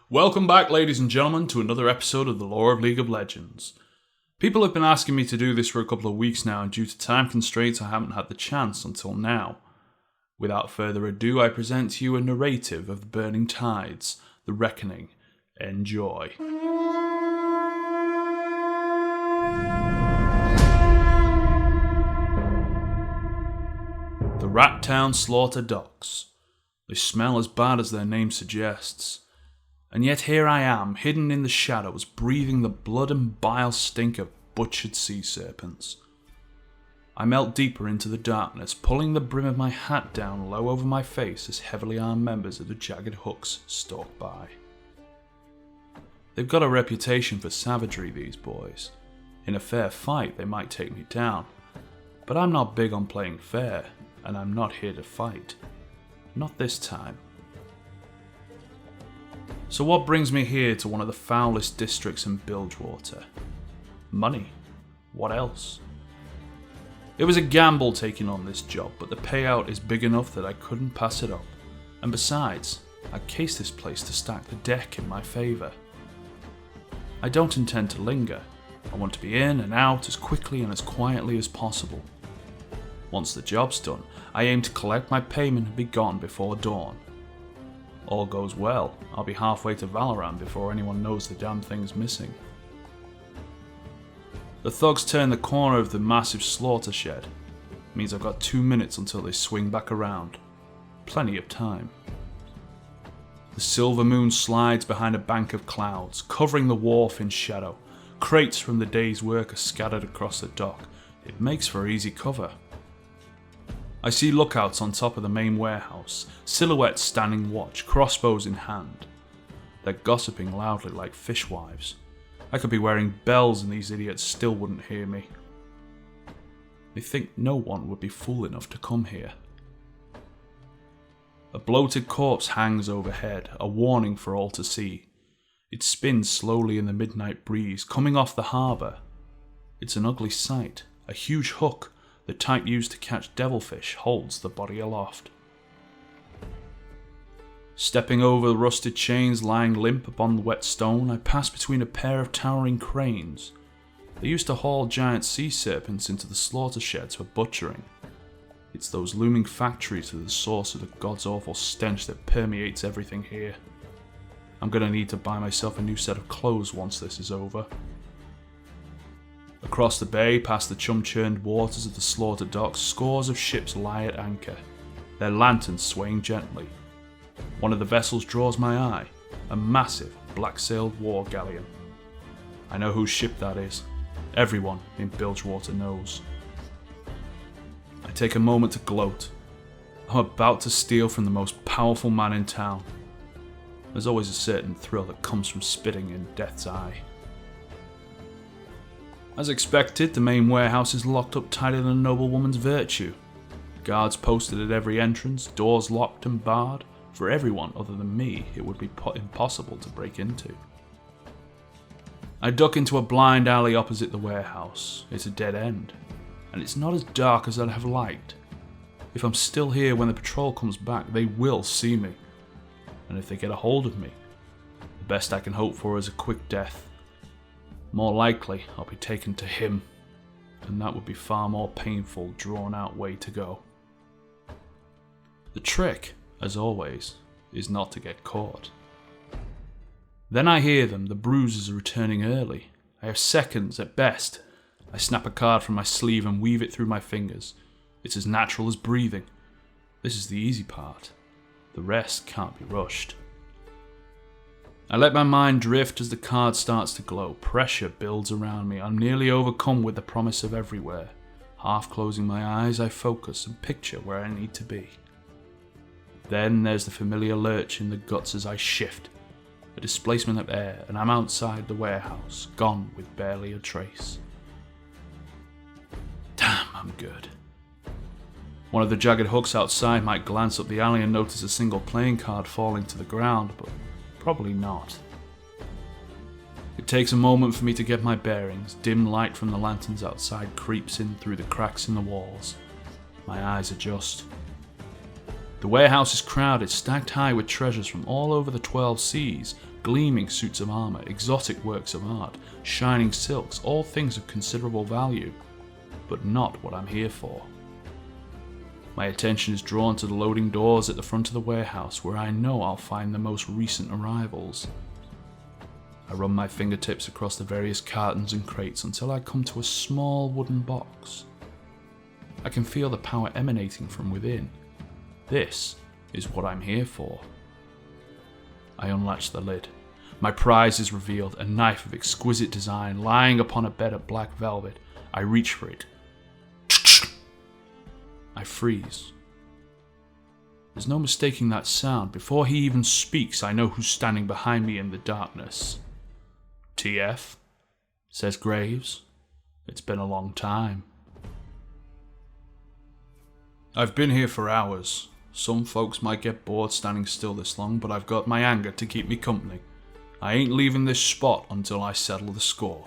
Welcome back, ladies and gentlemen, to another episode of the Lore of League of Legends. People have been asking me to do this for a couple of weeks now, and due to time constraints I haven't had the chance until now. Without further ado, I present to you a narrative of the Burning Tides, the Reckoning. Enjoy. The Rat Town Slaughter Docks. They smell as bad as their name suggests. And yet here I am, hidden in the shadows, breathing the blood and bile stink of butchered sea serpents. I melt deeper into the darkness, pulling the brim of my hat down low over my face as heavily armed members of the Jagged Hooks stalk by. They've got a reputation for savagery, these boys. In a fair fight, they might take me down. But I'm not big on playing fair, and I'm not here to fight. Not this time. So what brings me here to one of the foulest districts in Bilgewater? Money. What else? It was a gamble taking on this job, but the payout is big enough that I couldn't pass it up. And besides, I cased this place to stack the deck in my favour. I don't intend to linger. I want to be in and out as quickly and as quietly as possible. Once the job's done, I aim to collect my payment and be gone before dawn. All goes well, I'll be halfway to Valorant before anyone knows the damn thing's missing. The thugs turn the corner of the massive slaughter shed. It means I've got 2 minutes until they swing back around. Plenty of time. The silver moon slides behind a bank of clouds, covering the wharf in shadow. Crates from the day's work are scattered across the dock. It makes for easy cover. I see lookouts on top of the main warehouse, silhouettes standing watch, crossbows in hand. They're gossiping loudly like fishwives. I could be wearing bells and these idiots still wouldn't hear me. They think no one would be fool enough to come here. A bloated corpse hangs overhead, a warning for all to see. It spins slowly in the midnight breeze, coming off the harbour. It's an ugly sight. A huge hook, the type used to catch devilfish, holds the body aloft. Stepping over the rusted chains lying limp upon the wet stone, I pass between a pair of towering cranes. They used to haul giant sea serpents into the slaughter sheds for butchering. It's those looming factories that are the source of the god's awful stench that permeates everything here. I'm gonna need to buy myself a new set of clothes once this is over. Across the bay, past the chum-churned waters of the slaughter docks, scores of ships lie at anchor, their lanterns swaying gently. One of the vessels draws my eye, a massive, black-sailed war galleon. I know whose ship that is. Everyone in Bilgewater knows. I take a moment to gloat. I'm about to steal from the most powerful man in town. There's always a certain thrill that comes from spitting in Death's eye. As expected, the main warehouse is locked up tighter than a noblewoman's virtue. Guards posted at every entrance, doors locked and barred. For everyone other than me, it would be impossible to break into. I duck into a blind alley opposite the warehouse. It's a dead end, and it's not as dark as I'd have liked. If I'm still here when the patrol comes back, they will see me. And if they get a hold of me, the best I can hope for is a quick death. More likely, I'll be taken to him, and that would be far more painful, drawn-out way to go. The trick, as always, is not to get caught. Then I hear them, the bruisers are returning early. I have seconds at best. I snap a card from my sleeve and weave it through my fingers. It's as natural as breathing. This is the easy part. The rest can't be rushed. I let my mind drift as the card starts to glow. Pressure builds around me. I'm nearly overcome with the promise of everywhere. Half closing my eyes, I focus and picture where I need to be. Then there's the familiar lurch in the guts as I shift. A displacement of air, and I'm outside the warehouse, gone with barely a trace. Damn, I'm good. One of the jagged hooks outside might glance up the alley and notice a single playing card falling to the ground, but probably not. It takes a moment for me to get my bearings. Dim light from the lanterns outside creeps in through the cracks in the walls. My eyes adjust. The warehouse is crowded, stacked high with treasures from all over the 12 seas, gleaming suits of armour, exotic works of art, shining silks, all things of considerable value, but not what I'm here for. My attention is drawn to the loading doors at the front of the warehouse, where I know I'll find the most recent arrivals. I run my fingertips across the various cartons and crates until I come to a small wooden box. I can feel the power emanating from within. This is what I'm here for. I unlatch the lid. My prize is revealed, a knife of exquisite design lying upon a bed of black velvet. I reach for it. I freeze. There's no mistaking that sound. Before he even speaks, I know who's standing behind me in the darkness. TF, says Graves. It's been a long time. I've been here for hours. Some folks might get bored standing still this long, but I've got my anger to keep me company. I ain't leaving this spot until I settle the score.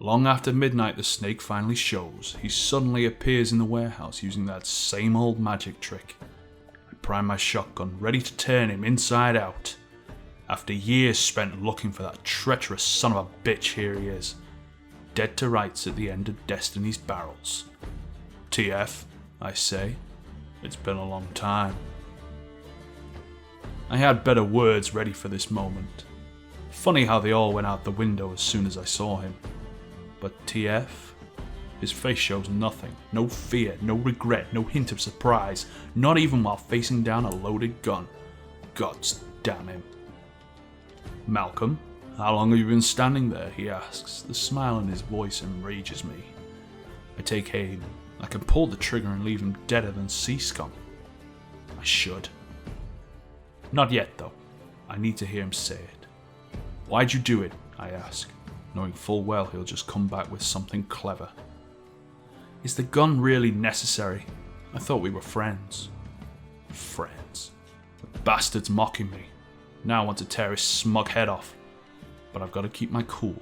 Long after midnight, the snake finally shows. He suddenly appears in the warehouse using that same old magic trick. I prime my shotgun, ready to turn him inside out. After years spent looking for that treacherous son of a bitch, here he is. Dead to rights at the end of Destiny's barrels. TF, I say. It's been a long time. I had better words ready for this moment. Funny how they all went out the window as soon as I saw him. But TF? His face shows nothing. No fear, no regret, no hint of surprise. Not even while facing down a loaded gun. Gods damn him. Malcolm, how long have you been standing there? He asks. The smile in his voice enrages me. I take aim. I can pull the trigger and leave him deader than sea scum. I should. Not yet, though. I need to hear him say it. Why'd you do it? I ask, knowing full well he'll just come back with something clever. Is the gun really necessary? I thought we were friends. Friends. The bastard's mocking me. Now I want to tear his smug head off. But I've got to keep my cool.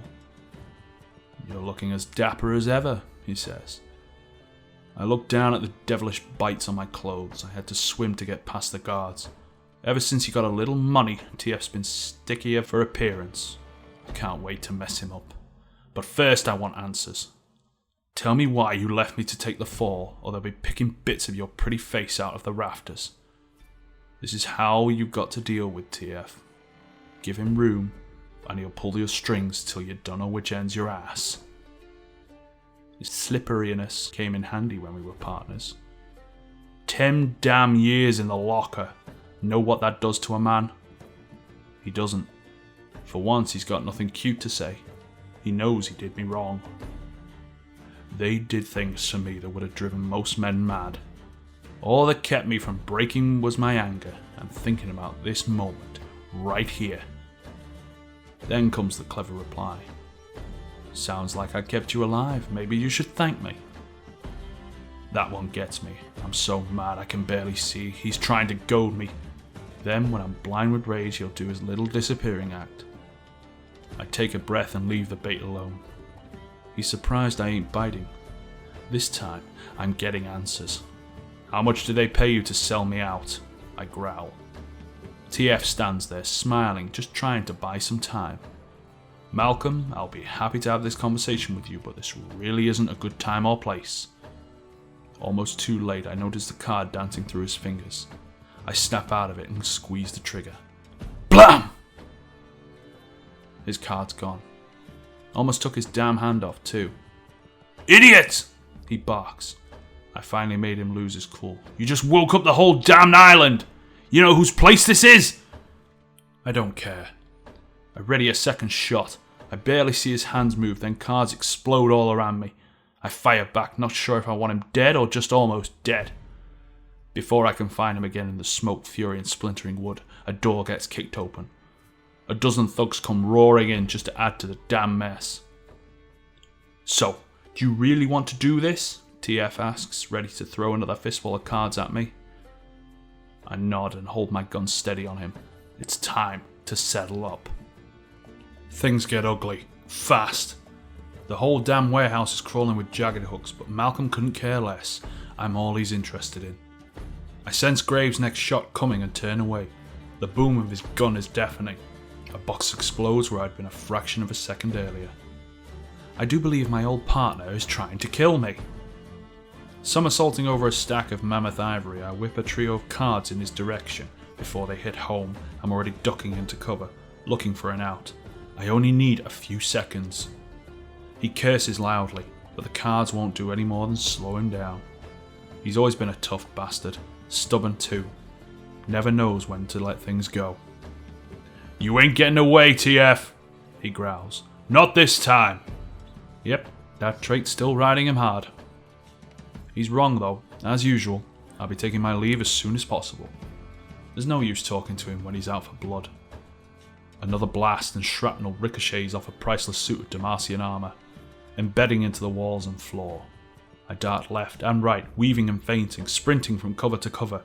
You're looking as dapper as ever, he says. I look down at the devilish bites on my clothes. I had to swim to get past the guards. Ever since he got a little money, TF's been stickier for appearance. I can't wait to mess him up. But first I want answers. Tell me why you left me to take the fall, or they'll be picking bits of your pretty face out of the rafters. This is how you got to deal with TF. Give him room, and he'll pull your strings till you don't know which end's your ass. His slipperiness came in handy when we were partners. 10 damn years in the locker. Know what that does to a man? He doesn't. For once, he's got nothing cute to say. He knows he did me wrong. They did things to me that would have driven most men mad. All that kept me from breaking was my anger and thinking about this moment, right here. Then comes the clever reply. Sounds like I kept you alive. Maybe you should thank me. That one gets me. I'm so mad I can barely see. He's trying to goad me. Then, when I'm blind with rage, he'll do his little disappearing act. I take a breath and leave the bait alone. He's surprised I ain't biting. This time, I'm getting answers. How much do they pay you to sell me out? I growl. TF stands there, smiling, just trying to buy some time. Malcolm, I'll be happy to have this conversation with you, but this really isn't a good time or place. Almost too late, I notice the card dancing through his fingers. I snap out of it and squeeze the trigger. Blam! His card's gone. Almost took his damn hand off too. Idiot! He barks. I finally made him lose his cool. You just woke up the whole damned island! You know whose place this is? I don't care. I ready a second shot. I barely see his hands move, then cards explode all around me. I fire back, not sure if I want him dead or just almost dead. Before I can find him again in the smoke, fury and splintering wood, a door gets kicked open. A dozen thugs come roaring in just to add to the damn mess. So, do you really want to do this? TF asks, ready to throw another fistful of cards at me. I nod and hold my gun steady on him. It's time to settle up. Things get ugly, fast. The whole damn warehouse is crawling with jagged hooks, but Malcolm couldn't care less. I'm all he's interested in. I sense Graves' next shot coming and turn away. The boom of his gun is deafening. A box explodes where I'd been a fraction of a second earlier. I do believe my old partner is trying to kill me. Somersaulting over a stack of mammoth ivory, I whip a trio of cards in his direction. Before they hit home, I'm already ducking into cover, looking for an out. I only need a few seconds. He curses loudly, but the cards won't do any more than slow him down. He's always been a tough bastard, stubborn too. Never knows when to let things go. "You ain't getting away, TF," he growls. "Not this time." Yep, that trait's still riding him hard. He's wrong though, as usual. I'll be taking my leave as soon as possible. There's no use talking to him when he's out for blood. Another blast and shrapnel ricochets off a priceless suit of Damascian armour, embedding into the walls and floor. I dart left and right, weaving and feinting, sprinting from cover to cover.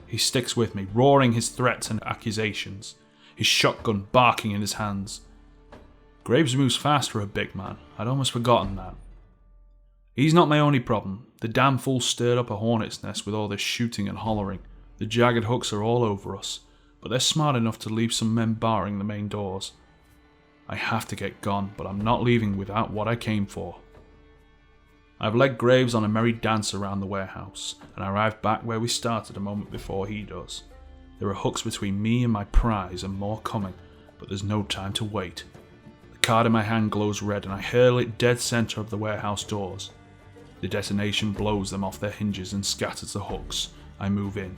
He sticks with me, roaring his threats and accusations, his shotgun barking in his hands. Graves moves fast for a big man. I'd almost forgotten that. He's not my only problem. The damn fool stirred up a hornet's nest with all this shooting and hollering. The jagged hooks are all over us, but they're smart enough to leave some men barring the main doors. I have to get gone, but I'm not leaving without what I came for. I've led Graves on a merry dance around the warehouse, and I arrive back where we started a moment before he does. There are hooks between me and my prize and more coming, but there's no time to wait. The card in my hand glows red and I hurl it dead center of the warehouse doors. The detonation blows them off their hinges and scatters the hooks. I move in.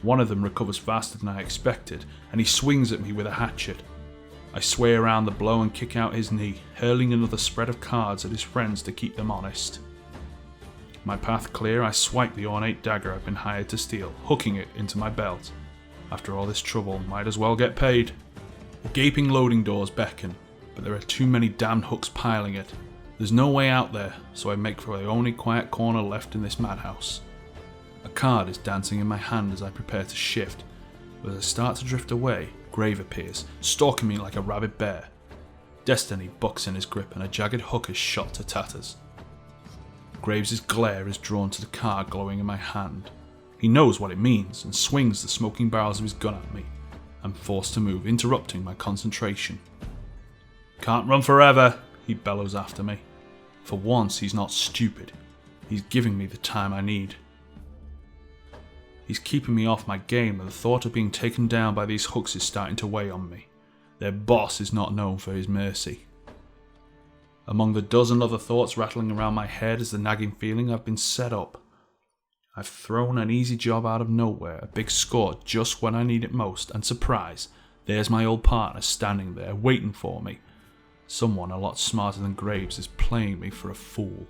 One of them recovers faster than I expected, and he swings at me with a hatchet. I sway around the blow and kick out his knee, hurling another spread of cards at his friends to keep them honest. My path clear, I swipe the ornate dagger I've been hired to steal, hooking it into my belt. After all this trouble, might as well get paid. The gaping loading doors beckon, but there are too many damned hooks piling it. There's no way out there, so I make for the only quiet corner left in this madhouse. A card is dancing in my hand as I prepare to shift, but as I start to drift away, Grave appears, stalking me like a rabid bear. Destiny bucks in his grip and a jagged hook is shot to tatters. Graves' glare is drawn to the card glowing in my hand. He knows what it means and swings the smoking barrels of his gun at me. I'm forced to move, interrupting my concentration. "Can't run forever," he bellows after me. For once, he's not stupid. He's giving me the time I need. He's keeping me off my game, and the thought of being taken down by these hooks is starting to weigh on me. Their boss is not known for his mercy. Among the dozen other thoughts rattling around my head is the nagging feeling I've been set up. I've thrown an easy job out of nowhere, a big score just when I need it most, and surprise, there's my old partner standing there, waiting for me. Someone a lot smarter than Graves is playing me for a fool.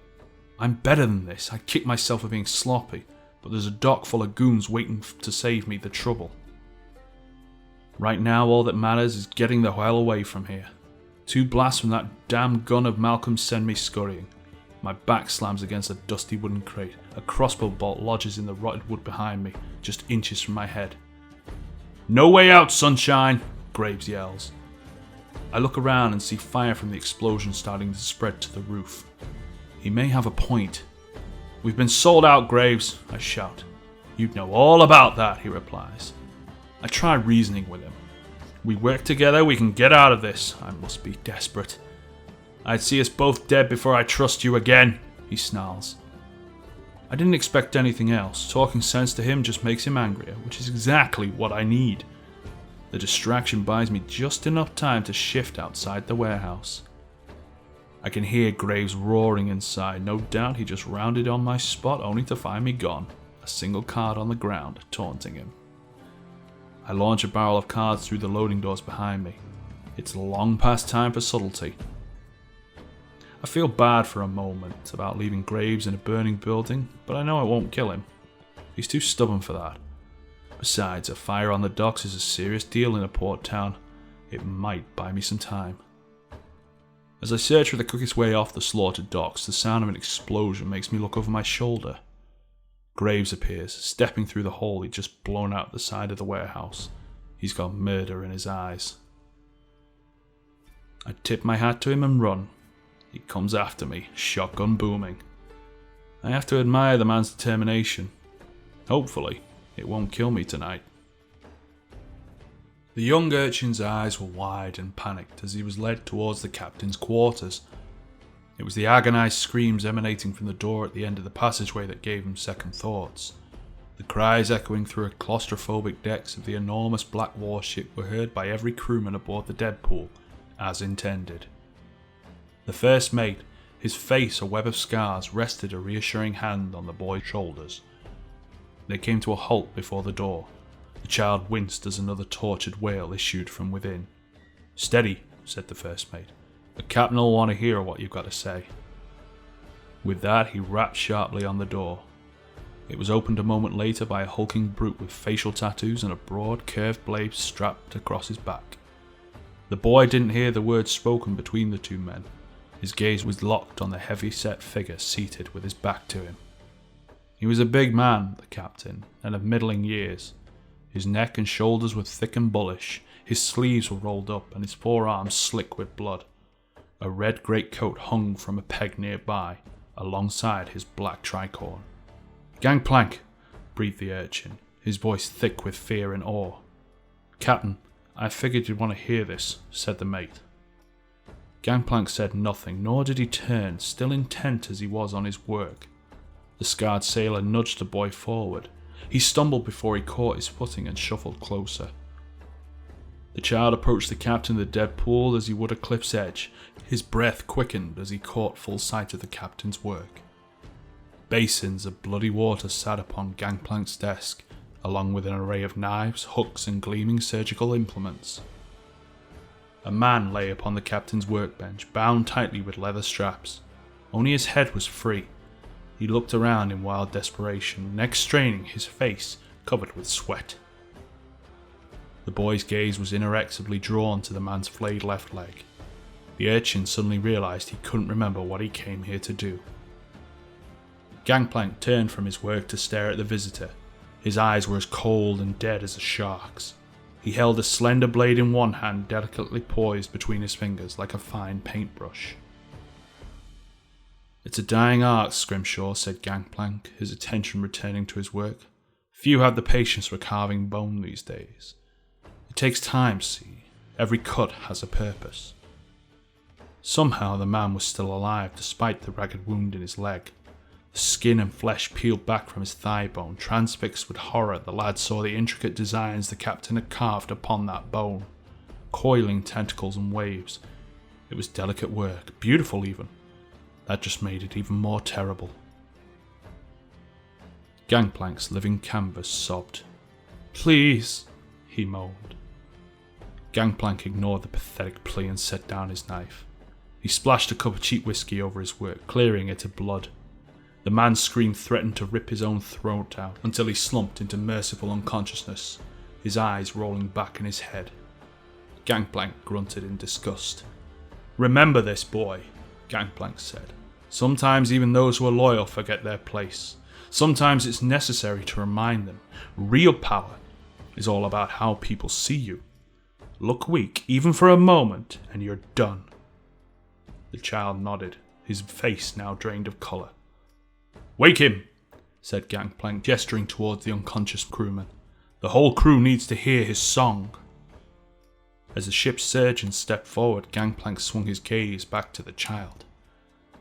I'm better than this. I kick myself for being sloppy, but there's a dock full of goons waiting to save me the trouble. Right now, all that matters is getting the hell away from here. 2 blasts from that damn gun of Malcolm's send me scurrying. My back slams against a dusty wooden crate. A crossbow bolt lodges in the rotted wood behind me, just inches from my head. "No way out, sunshine!" Graves yells. I look around and see fire from the explosion starting to spread to the roof. He may have a point. "We've been sold out, Graves," I shout. "You'd know all about that," he replies. I try reasoning with him. "We work together, we can get out of this." I must be desperate. "I'd see us both dead before I trust you again," he snarls. I didn't expect anything else. Talking sense to him just makes him angrier, which is exactly what I need. The distraction buys me just enough time to shift outside the warehouse. I can hear Graves roaring inside. No doubt he just rounded on my spot only to find me gone. A single card on the ground, taunting him. I launch a barrel of cards through the loading doors behind me. It's long past time for subtlety. I feel bad for a moment about leaving Graves in a burning building, but I know it won't kill him. He's too stubborn for that. Besides, a fire on the docks is a serious deal in a port town. It might buy me some time. As I search for the quickest way off the slaughtered docks, the sound of an explosion makes me look over my shoulder. Graves appears, stepping through the hole he'd just blown out the side of the warehouse. He's got murder in his eyes. I tip my hat to him and run. He comes after me, shotgun booming. I have to admire the man's determination. Hopefully, it won't kill me tonight. The The young urchin's eyes were wide and panicked as he was led towards the captain's quarters. It was the agonised screams emanating from the door at the end of the passageway that gave him second thoughts. The cries echoing through the claustrophobic decks of the enormous black warship were heard by every crewman aboard the Deadpool, as intended. The first mate, his face a web of scars, rested a reassuring hand on the boy's shoulders. They came to a halt before the door. The child winced as another tortured wail issued from within. "Steady," said the first mate. "The captain will want to hear what you've got to say." With that, he rapped sharply on the door. It was opened a moment later by a hulking brute with facial tattoos and a broad, curved blade strapped across his back. The boy didn't hear the words spoken between the two men. His gaze was locked on the heavy-set figure seated with his back to him. He was a big man, the captain, and of middling years. His neck and shoulders were thick and bullish, his sleeves were rolled up and his forearms slick with blood. A red greatcoat hung from a peg nearby, alongside his black tricorn. "Gangplank," breathed the urchin, his voice thick with fear and awe. "Captain, I figured you'd want to hear this," said the mate. Gangplank said nothing, nor did he turn, still intent as he was on his work. The scarred sailor nudged the boy forward. He stumbled before he caught his footing and shuffled closer. The child approached the captain of the Deadpool as he would a cliff's edge. His breath quickened as he caught full sight of the captain's work. Basins of bloody water sat upon Gangplank's desk, along with an array of knives, hooks, and gleaming surgical implements. A man lay upon the captain's workbench, bound tightly with leather straps. Only his head was free. He looked around in wild desperation, neck straining, his face covered with sweat. The boy's gaze was inexorably drawn to the man's flayed left leg. The urchin suddenly realised he couldn't remember what he came here to do. Gangplank turned from his work to stare at the visitor. His eyes were as cold and dead as a shark's. He held a slender blade in one hand, delicately poised between his fingers like a fine paintbrush. "It's a dying art, Scrimshaw," said Gangplank, his attention returning to his work. "Few have the patience for carving bone these days. It takes time, see. Every cut has a purpose." Somehow the man was still alive, despite the ragged wound in his leg. The skin and flesh peeled back from his thigh bone. Transfixed with horror, the lad saw the intricate designs the captain had carved upon that bone. Coiling tentacles and waves. It was delicate work, beautiful even. That just made it even more terrible. Gangplank's living canvas sobbed. "Please," he moaned. Gangplank ignored the pathetic plea and set down his knife. He splashed a cup of cheap whiskey over his work, clearing it of blood. The man's scream threatened to rip his own throat out until he slumped into merciful unconsciousness, his eyes rolling back in his head. Gangplank grunted in disgust. "Remember this, boy," Gangplank said. "Sometimes even those who are loyal forget their place. Sometimes it's necessary to remind them. Real power is all about how people see you. Look weak, even for a moment, and you're done." The child nodded, his face now drained of colour. "Wake him," said Gangplank, gesturing towards the unconscious crewman. "The whole crew needs to hear his song." As the ship's surgeon stepped forward, Gangplank swung his gaze back to the child.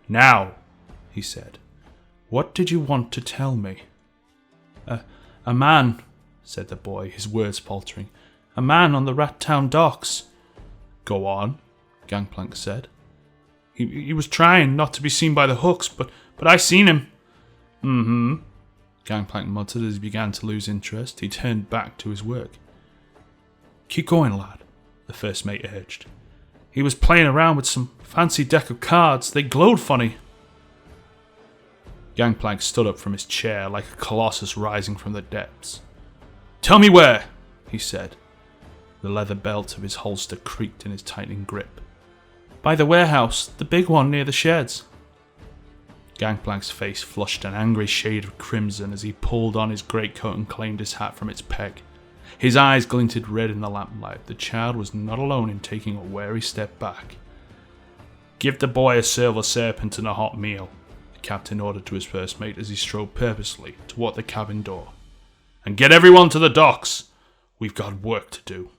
"Now," he said, "what did you want to tell me?" A man," said the boy, his words faltering. "A man on the Rat Town docks." "Go on," Gangplank said. He was trying not to be seen by the hooks, but I seen him." "Mm-hmm," Gangplank muttered as he began to lose interest. He turned back to his work. "Keep going, lad," the first mate urged. "He was playing around with some fancy deck of cards. They glowed funny." Gangplank stood up from his chair like a colossus rising from the depths. "Tell me where," he said. The leather belt of his holster creaked in his tightening grip. "By the warehouse, the big one near the sheds." Gangplank's face flushed an angry shade of crimson as he pulled on his greatcoat and claimed his hat from its peg. His eyes glinted red in the lamplight. The child was not alone in taking a wary step back. "Give the boy a silver serpent and a hot meal," the captain ordered to his first mate as he strode purposely toward the cabin door. "And get everyone to the docks. We've got work to do."